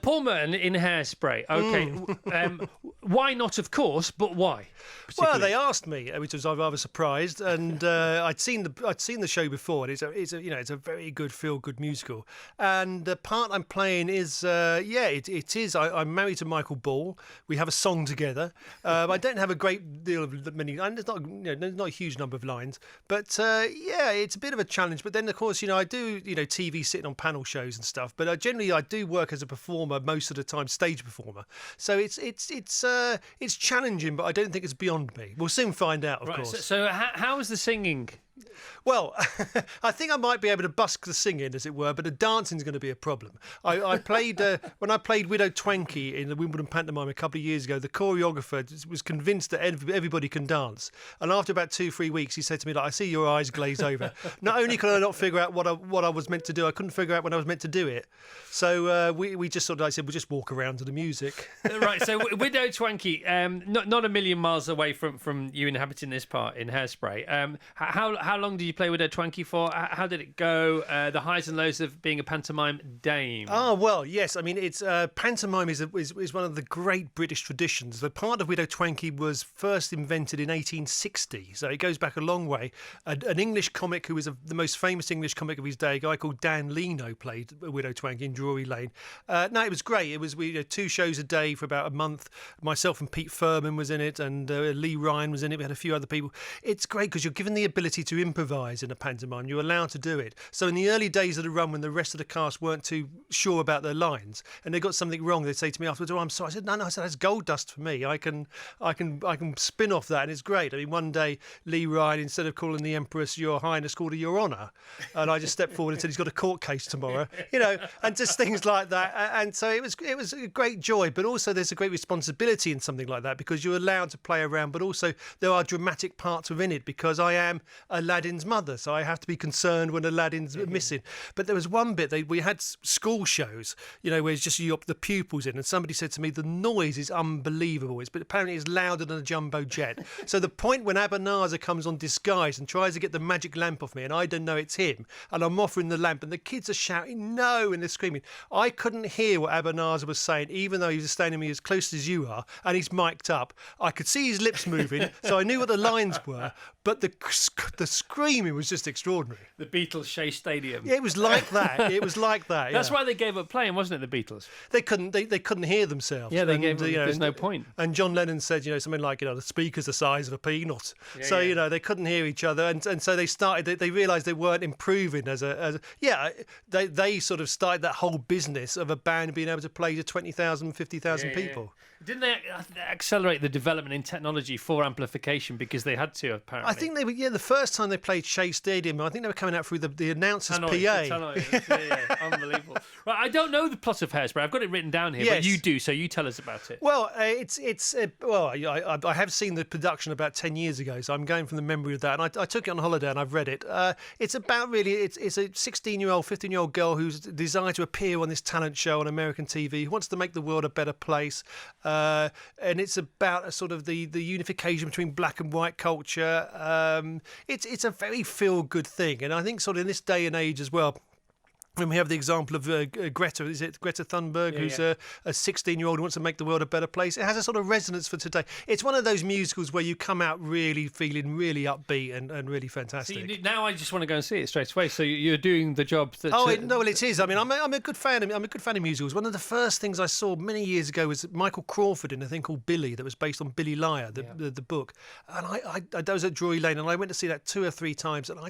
Paul Merton in Hairspray. Okay, why not? Of course, but why? Well, they asked me, which was rather surprised, and I'd seen the show before. And it's a very good feel-good musical, and the part I'm playing is it is. I'm married to Michael Ball. We have a song together. I don't have a great deal of many. And there's not a huge number of lines, but it's a bit of a challenge. But then of course I do TV sitting on panel shows and stuff. But generally I do work as a performer most of the time, stage performer. So it's challenging, but I don't think it's beyond me. We'll soon find out, of course. So how is the singing? Well, I think I might be able to busk the singing, as it were, but the dancing's going to be a problem. I played when I played Widow Twankey in the Wimbledon pantomime a couple of years ago. The choreographer was convinced that everybody can dance, and after about 2-3 weeks, he said to me, "Like, I see your eyes glaze over." Not only could I not figure out what I was meant to do, I couldn't figure out when I was meant to do it. So we just I said, we'll just walk around to the music. Right. So Widow Twankey, not a million miles away from you inhabiting this part in Hairspray. How long did you play Widow Twankey for? How did it go? The highs and lows of being a pantomime dame. Oh, well, yes. I mean, it's pantomime is one of the great British traditions. The part of Widow Twankey was first invented in 1860, so it goes back a long way. An English comic who was the most famous English comic of his day, a guy called Dan Leno, played Widow Twankey in Drury Lane. No, it was great. It was 2 shows a day for about a month. Myself and Pete Furman was in it, and Lee Ryan was in it. We had a few other people. It's great because you're given the ability to improvise in a pantomime. You're allowed to do it. So in the early days of the run, when the rest of the cast weren't too sure about their lines and they got something wrong, they'd say to me afterwards, "Oh, I'm sorry." I said, "No, I said that's gold dust for me. I can spin off that, and it's great." I mean, one day Lee Ryan, instead of calling the Empress Your Highness, called her Your Honour, and I just stepped forward and said he's got a court case tomorrow, and just things like that. And so it was a great joy, but also there's a great responsibility in something like that because you're allowed to play around, but also there are dramatic parts within it because I am Aladdin's mother, so I have to be concerned when Aladdin's missing. But there was one bit, we had school shows, where it's just the pupils in, and somebody said to me, the noise is unbelievable. But apparently it's louder than a jumbo jet. So the point when Abanazar comes on disguise and tries to get the magic lamp off me, and I don't know it's him, and I'm offering the lamp, and the kids are shouting no, and they're screaming. I couldn't hear what Abanazar was saying, even though he was standing to me as close as you are, and he's mic'd up. I could see his lips moving, so I knew what the lines were, but the screaming was just extraordinary. The Beatles Shea Stadium. Yeah, it was like that. Yeah. That's why they gave up playing, wasn't it? The Beatles. They couldn't hear themselves. Yeah, there's no point. And John Lennon said, something like, the speaker's the size of a peanut. They couldn't hear each other, and so they started. They realised they weren't improving They sort of started that whole business of a band being able to play to 20,000, 50,000 people. Didn't they accelerate the development in technology for amplification because they had to, apparently? I think they were, the first time they played Shea Stadium, I think they were coming out through the announcer's PA. Yeah, unbelievable. Right, I don't know the plot of Hairspray. I've got it written down here, but you do, so you tell us about it. Well, I have seen the production about 10 years ago, so I'm going from the memory of that, and I took it on holiday and I've read it. It's about it's a 16-year-old, 15-year-old girl who's desired to appear on this talent show on American TV, who wants to make the world a better place. And it's about sort of the unification between black and white culture. It's a very feel-good thing, and I think sort of in this day and age as well. When we have the example of Greta, is it Greta Thunberg, who's a 16-year-old who wants to make the world a better place? It has a sort of resonance for today. It's one of those musicals where you come out really feeling really upbeat and really fantastic. So now I just want to go and see it straight away. So you're doing the job. It is. I mean, I'm a good fan. I'm a good fan of musicals. One of the first things I saw many years ago was Michael Crawford in a thing called Billy, that was based on Billy Liar, the book. And I was at Drury Lane, and I went to see that 2 or 3 times. And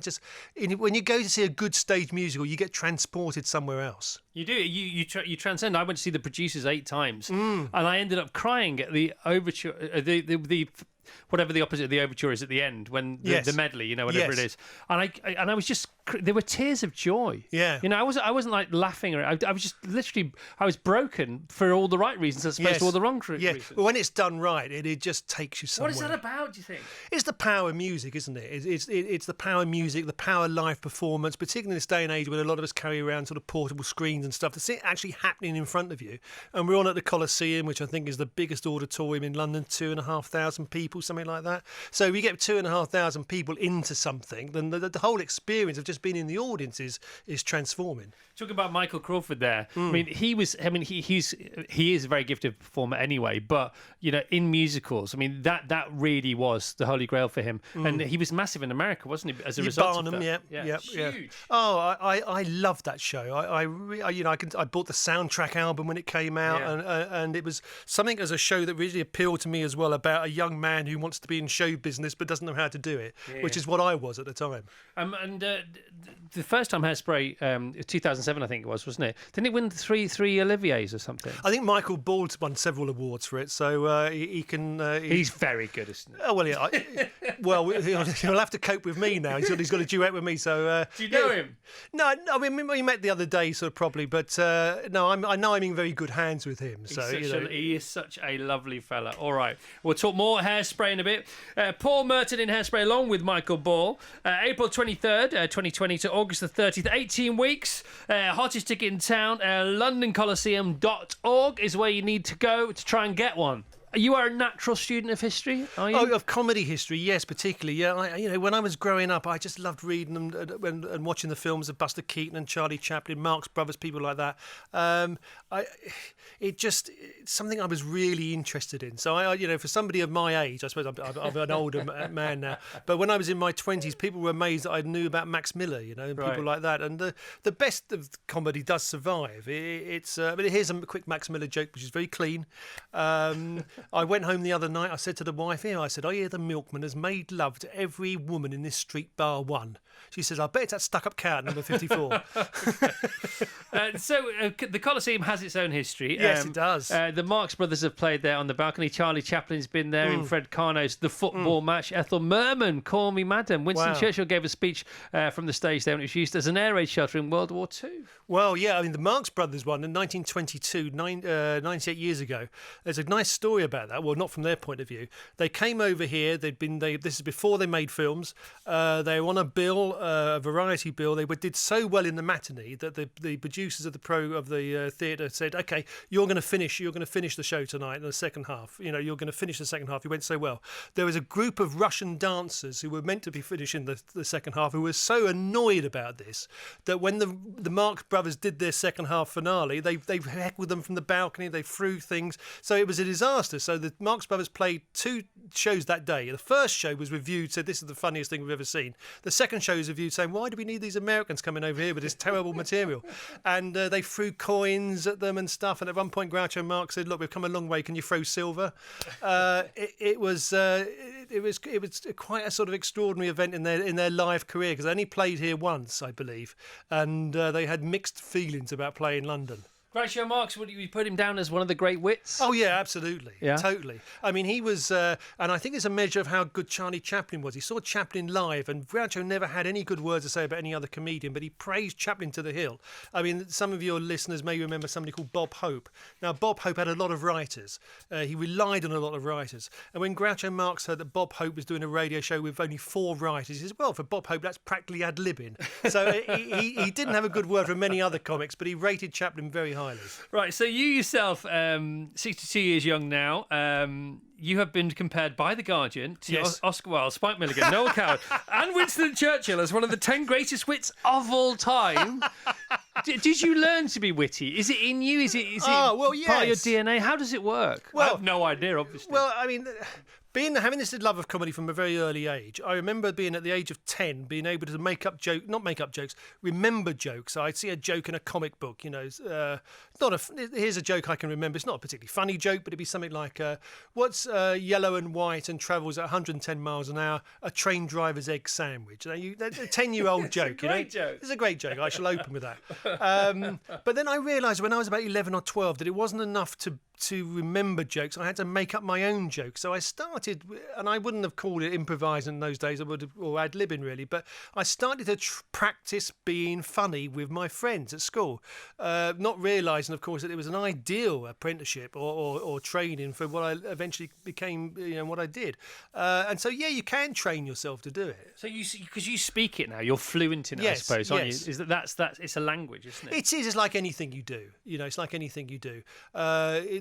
when you go to see a good stage musical, you get transported somewhere else. You do. You transcend. I went to see The Producers 8 times, and I ended up crying at the overture, the whatever the opposite of the overture is at the end, when the medley, whatever it is. And I was just, there were tears of joy. Yeah. I wasn't like laughing, or I was just literally, I was broken for all the right reasons as opposed to all the wrong reasons. Well, when it's done right, it just takes you somewhere. What is that about, do you think? It's the power of music, isn't it? It's the power of music, the power of live performance, particularly in this day and age where a lot of us carry around sort of portable screens and stuff. To see it actually happening in front of you. And we're on at the Coliseum, which I think is the biggest auditorium in London, 2,500 people. people, something like that. So we get 2,500 people into something, then the whole experience of just being in the audience is transforming. Talking about Michael Crawford there, I mean, he is a very gifted performer anyway, but in musicals, I mean, that really was the holy grail for him, and he was massive in America, wasn't he? As a result Barnum, of that. yeah. Huge. Oh, I loved that show. I bought the soundtrack album when it came out, and it was something as a show that really appealed to me as well, about a young man who wants to be in show business but doesn't know how to do it, which is what I was at the time. And the first time Hairspray, 2007, I think it was, wasn't it? Didn't it win three Oliviers or something? I think Michael Bald's won several awards for it, so he can. He's very good, isn't he? Oh well, yeah. He'll have to cope with me now. He's got a duet with me. So do you know him? No, I mean we met the other day, sort of properly, but no, I know I'm in very good hands with him. So he is such a lovely fella. All right, we'll talk more Hairspray in a bit. Paul Merton in Hairspray, along with Michael Ball, April 23rd, 2020 to August the 30th, 18 weeks. Hottest ticket in town, LondonColiseum.org is where you need to go to try and get one. You are a natural student of history, are you? Oh, of comedy history, yes, particularly. Yeah, when I was growing up, I just loved reading and watching the films of Buster Keaton and Charlie Chaplin, Marx Brothers, people like that. It's something I was really interested in. So for somebody of my age, I suppose I'm an older man now. But when I was in my 20s, people were amazed that I knew about Max Miller, and people like that. And the best of comedy does survive. But here's a quick Max Miller joke, which is very clean. I went home the other night. I said to the wife, I hear the milkman has made love to every woman in this street bar one. She says, I bet it's that stuck-up cat number 54. The Coliseum has its own history. Yes, it does. The Marx Brothers have played there on the balcony. Charlie Chaplin's been there in Fred Karno's The Football Match. Ethel Merman, Call Me Madam. Winston Churchill gave a speech from the stage there when it was used as an air raid shelter in World War II. Well, yeah, I mean, the Marx Brothers one in 1922, 98 years ago, there's a nice story about that. Well, not from their point of view. They came over here. This is before they made films. They were on a bill, a variety bill. They did so well in the matinee that the producers of the theatre said, "Okay, you're going to finish the show tonight in the second half. You're going to finish the second half. You went so well." There was a group of Russian dancers who were meant to be finishing the second half who were so annoyed about this that when the Marx Brothers did their second half finale, they heckled them from the balcony. They threw things. So it was a disaster. So the Marx Brothers played 2 shows that day. The first show was reviewed, said this is the funniest thing we've ever seen. The second show was reviewed saying, why do we need these Americans coming over here with this terrible material? And they threw coins at them and stuff. And at one point, Groucho Marx said, "Look, we've come a long way. Can you throw silver?" It was quite a sort of extraordinary event in their live career, because they only played here once, I believe, and they had mixed feelings about playing London. Groucho Marx, would you put him down as one of the great wits? Oh, yeah, absolutely. Yeah? Totally. I mean, he was, and I think it's a measure of how good Charlie Chaplin was. He saw Chaplin live, and Groucho never had any good words to say about any other comedian, but he praised Chaplin to the hill. I mean, some of your listeners may remember somebody called Bob Hope. Now, Bob Hope had a lot of writers. He relied on a lot of writers. And when Groucho Marx heard that Bob Hope was doing a radio show with only 4 writers, he says, well, for Bob Hope, that's practically ad-libbing. So he didn't have a good word for many other comics, but he rated Chaplin very highly. Right, so you yourself, 62 years young now, you have been compared by The Guardian to Oscar Wilde, Spike Milligan, Noel Coward, and Winston Churchill as one of the 10 greatest wits of all time. Did you learn to be witty? Is it in you? Is it part of your DNA? How does it work? Well, I have no idea, obviously. Well, I mean, having this love of comedy from a very early age, I remember being at the age of 10, being able to remember jokes. I'd see a joke in a comic book, here's a joke I can remember. It's not a particularly funny joke, but it'd be something like, what's yellow and white and travels at 110 miles an hour? A train driver's egg sandwich. A 10-year-old joke, joke. It's a great joke. I shall open with that. But then I realised when I was about 11 or 12 that it wasn't enough to remember jokes. I had to make up my own jokes. So I started, and I wouldn't have called it improvising in those days, or ad-libbing really, but I started to practice being funny with my friends at school, not realising, of course, that it was an ideal apprenticeship or training for what I eventually became, what I did. And so, yeah, you can train yourself to do it. So because you speak it now, you're fluent in it, yes, I suppose, aren't yes. you? Is that's it's a language, isn't it? It is. It's like anything you do. It's like anything you do.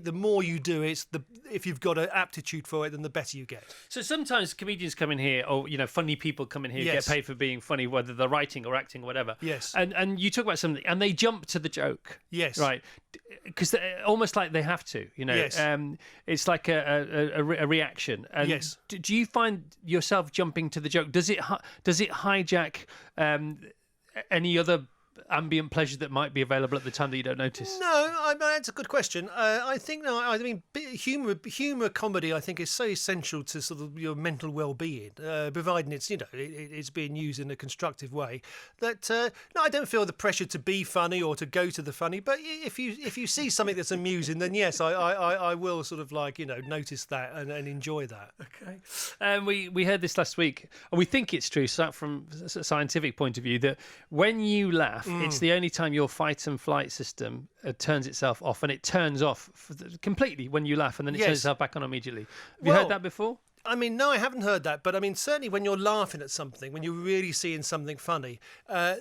the more you do it, if you've got an aptitude for it, then the better you get. So sometimes comedians come in here, or funny people come in here, Yes. get paid for being funny, whether they're writing or acting or whatever. Yes. And you talk about something, and they jump to the joke. Yes. Right. Because almost like they have to, Yes. It's like a reaction. And Yes. Do you find yourself jumping to the joke? Does it hijack any other ambient pleasure that might be available at the time that you don't notice? No, that's a good question. I think humour comedy, I think, is so essential to sort of your mental well-being, providing it's being used in a constructive way. That no, I don't feel the pressure to be funny or to go to the funny. But if you see something that's amusing, then yes, I will sort of notice that and enjoy that. Okay. We heard this last week, and we think it's true. So from a scientific point of view, that when you laugh, it's the only time your fight and flight system turns itself off, and it turns off completely when you laugh, and then it turns itself back on immediately. Have you heard that before? I mean, no, I haven't heard that, but I mean, certainly when you're laughing at something, when you're really seeing something funny,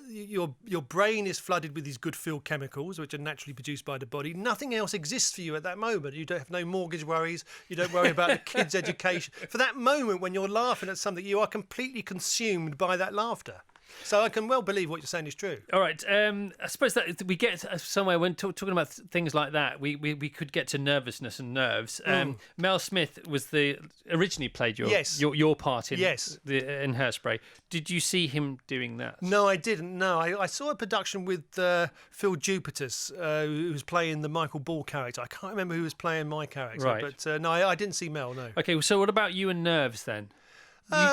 your brain is flooded with these good feel chemicals, which are naturally produced by the body. Nothing else exists for you at that moment. You don't have no mortgage worries. You don't worry about the kids' education. For that moment when you're laughing at something, you are completely consumed by that laughter. So I can well believe what you're saying is true. All right. I suppose that we get somewhere when talking about things like that. We could get to nervousness and nerves. Mel Smith originally played your part in in Hairspray. Did you see him doing that? No, I didn't. No, I saw a production with Phil Jupitus, who was playing the Michael Ball character. I can't remember who was playing my character. Right. But no, I didn't see Mel. No. Okay. So what about you and nerves then?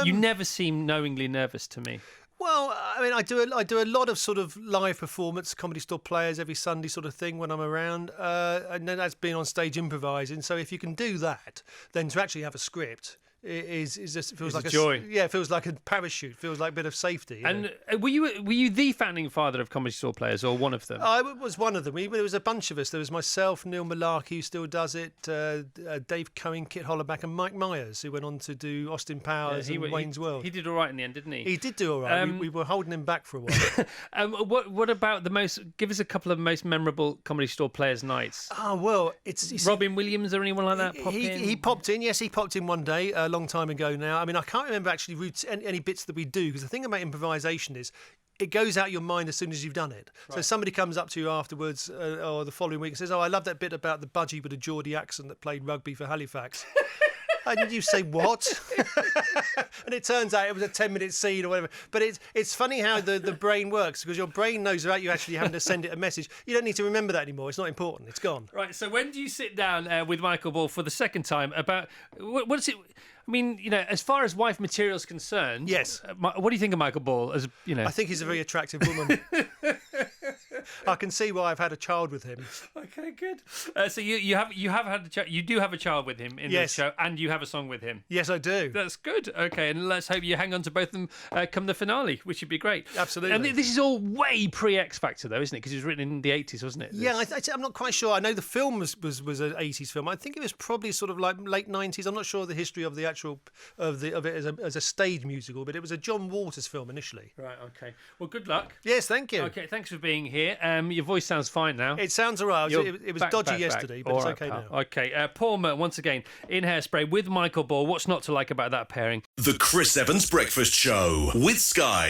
You never seem knowingly nervous to me. Well, I mean, I do a lot of sort of live performance, comedy store players every Sunday sort of thing when I'm around, and then that's being on stage improvising. So if you can do that, then to actually have a script is just feels like a joy. Yeah, it feels like a parachute. Feels like a bit of safety. And were you the founding father of comedy store players, or one of them? I was one of them. There was a bunch of us. There was myself, Neil Malarkey, who still does it, Dave Cohen, Kit Hollerback, and Mike Myers, who went on to do Austin Powers and Wayne's World. He did all right in the end, didn't he? He did do all right. We were holding him back for a while. What about give us a couple of most memorable comedy store players' nights? Oh, well, it's Robin Williams or anyone like that pop in? He popped in, yes, he popped in one day, a long time ago now. I mean, I can't remember actually any bits that we do, because the thing about improvisation is it goes out your mind as soon as you've done it. Right. So somebody comes up to you afterwards or the following week and says, "Oh, I love that bit about the budgie with a Geordie accent that played rugby for Halifax." And you say, "What?" And it turns out it was a 10-minute scene or whatever. But it's funny how the brain works, because your brain knows without you actually having to send it a message. You don't need to remember that anymore. It's not important. It's gone. Right. So when do you sit down with Michael Ball for the second time about what's it? I mean, as far as wife material is concerned, yes. What do you think of Michael Ball? I think he's a very attractive woman. I can see why I've had a child with him. Okay, good. So you have had a child. You do have a child with him in this show, and you have a song with him. Yes, I do. That's good. Okay, and let's hope you hang on to both of them come the finale, which would be great. Absolutely. And this is all way pre-X Factor, though, isn't it? Because it was written in the 80s, wasn't it? Yeah, I'm not quite sure. I know the film was an 80s film. I think it was probably sort of like late 90s. I'm not sure the history of the actual of it as a stage musical, but it was a John Waters film initially. Right. Okay. Well, good luck. Yes, thank you. Okay, thanks for being here. Your voice sounds fine now. It sounds all right. It was dodgy yesterday, but it's okay now. Okay. Paul Merton, once again, in Hairspray with Michael Ball. What's not to like about that pairing? The Chris Evans Breakfast Show with Sky.